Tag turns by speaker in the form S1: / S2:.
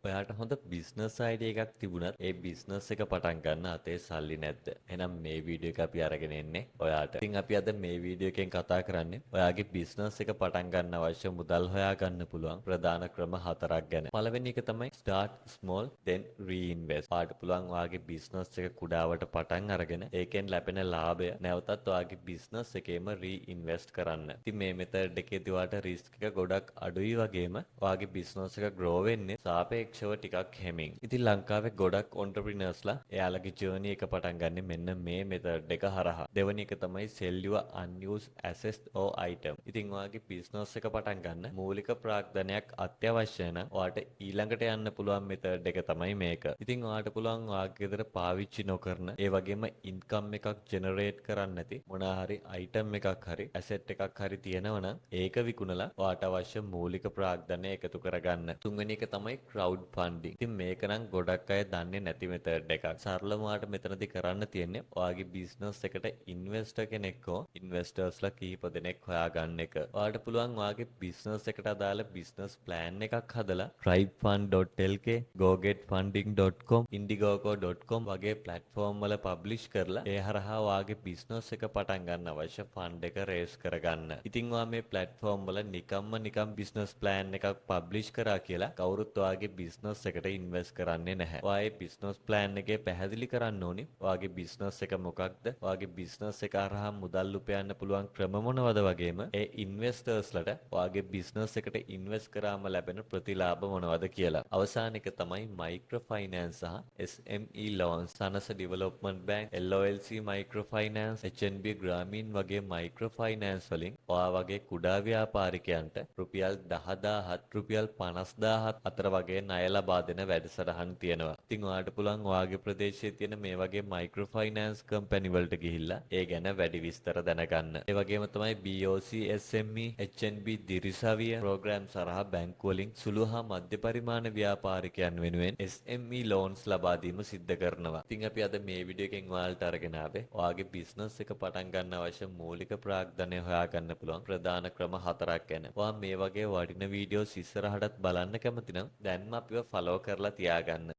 S1: ඔයාට හොඳ business idea එකක් තිබුණත් ඒ බිස්නස් එක පටන් ගන්න අතේ සල්ලි නැද්ද? එහෙනම් මේ වීඩියෝ එක අපි අරගෙන එන්නේ ඔයාට. ඉතින් අපි අද මේ වීඩියෝ එකෙන් කතා කරන්නේ ඔයාගේ බිස්නස් එක පටන් ගන්න අවශ්‍ය මුදල් හොයා ගන්න පුළුවන් ප්‍රධාන ක්‍රම 4ක් ගැන. පළවෙනි එක තමයි start small then reinvest. ඔයාට පුළුවන් ඔයාගේ බිස්නස් එක කුඩාවට පටන් අරගෙන ඒකෙන් ලැබෙන ලාභය නැවතත් ඔයාගේ බිස්නස් එකේම reinvest කරන්න. ඉතින් මේ මෙතඩ් එකේදී ඔයාට රිස්ක් එක ගොඩක් අඩුයි වගේම ඔයාගේ බිස්නස් එක grow වෙන්නේ සාපේක්ෂව ටිකක් හෙමින්. ඉතින් ලංකාවේ ගොඩක් ඔන්ටර්ප්‍රිනර්ස්ලා එයාලගේ ජර්නි එක පටන් ගන්න මෙන්න මේ මෙතඩ් එක හරහා. දෙවෙනි එක තමයි sell your unused assets or item. ඉතින් ඔයාගේ බිස්නස් එක පටන් ගන්න මූලික ප්‍රාග්ධනයක් අත්‍යවශ්‍ය නම් ඔයාට ඊළඟට යන්න පුළුවන් මෙතඩ් එක තමයි මේක. ඉතින් ඔයාට පුළුවන් ඔයාගේ ගෙදර පාවිච්චි නොකරන ඒ වගේම ඉන්කම් එකක් ජෙනරේට් කරන්න නැති මොනවා හරි අයිටම් එකක් හරි ඇසෙට් එකක් හරි තියෙනවා නම් ඒක විකුණලා ඔයාට අවශ්‍ය මූලික ප්‍රාග්ධනය එකතු කරගන්න. තුන්වෙනි එක තමයි crowd funding. ඉතින් මේක නම් ගොඩක් අය දන්නේ නැති මෙතඩ් එකක්. සරලව ඔයාට මෙතනදී කරන්න තියෙන්නේ ඔයාගේ බිස්නස් එකට ඉන්වෙස්ටර් කෙනෙක් හෝ ඉන්වෙස්ටර්ස්ලා කිහිප දෙනෙක් හොයාගන්න එක. ඔයාට පුළුවන් ඔයාගේ බිස්නස් එකට අදාළ බිස්නස් ප්ලෑන් එකක් හදලා tribefund.lk, gogetfunding.com, indiegogo.com වගේ ප්ලැට්ෆෝම් වල පබ්ලිෂ් කරලා ඒ හරහා ඔයාගේ බිස්නස් එක පටන් ගන්න අවශ්‍ය ෆන්ඩ් එක රේස් කරගන්න. ඉතින් ඔයා මේ ප්ලැට්ෆෝම් වල නිකම් බිස්නස් ප්ලෑන් එකක් පබ්ලිෂ් කරා කියලා කවුරුත් ඔයාගේ බිස්නස් එකට ඉන්වෙස්ට් කරන්නේ නැහැ. ඔයාගේ බිස්නස් ප්ලෑන් එකේ පැහැදිලි කරන්න ඕනි ඔයාගේ බිස්නස් එක මොකක්ද? ඔයාගේ බිස්නස් එක හරහා මුදල් උපයන්න පුළුවන් ක්‍රම මොනවද වගේම ඒ ඉන්වෙස්ටර්ස්ලට ඔයාගේ බිස්නස් එකට ඉන්වෙස්ට් කරාම ලැබෙන ප්‍රතිලාභ මොනවද කියලා. අවසාන එක තමයි මයික්‍රෝ ෆයිනෑන්ස් සහ SME loans. Sanasa development bank, LOLC micro finance, HNB Grameen වගේ මයික්‍රෝ ෆයිනෑන්ස් වලින් ඔයා වගේ කුඩා ව්‍යාපාරිකයන්ට රුපියල් 10000ත් රුපියල් 50000ත් අතර වගේ ණය ලබා දෙන වැඩසටහන් තියෙනවා. ඉතින් ඔයාලට පුළුවන් ඔයාගේ ප්‍රදේශයේ තියෙන මේ වගේ මයික්‍රෝ ෆයිනෑන්ස් කම්පැනි වලට ගිහිල්ලා ඒ ගැන වැඩි විස්තර දැනගන්න. ඒ වගේම තමයි BOC SME HNB දිරිසවිය ප්‍රෝග්‍රෑම් සරහා බැංකු වලින් සුළු හා මධ්‍ය පරිමාණ ව්‍යාපාරිකයන් වෙනුවෙන් SME loans ලබා දීම සිද්ධ කරනවා. ඉතින් අපි අද මේ වීඩියෝ එකෙන් ඔයාලට අරගෙන ආවේ ඔයාගේ බිස්නස් එක පටන් ගන්න අවශ්‍ය මූලික ප්‍රාග්ධනය හොයාගන්න පුළුවන් ප්‍රධාන ක්‍රම 4ක් ගැන. ඔයා මේ වගේ වටින වීඩියෝස් ඉස්සරහටත් බලන්න කැමති නම් දැන්ම අපිව ෆලෝ කරලා තියාගන්න.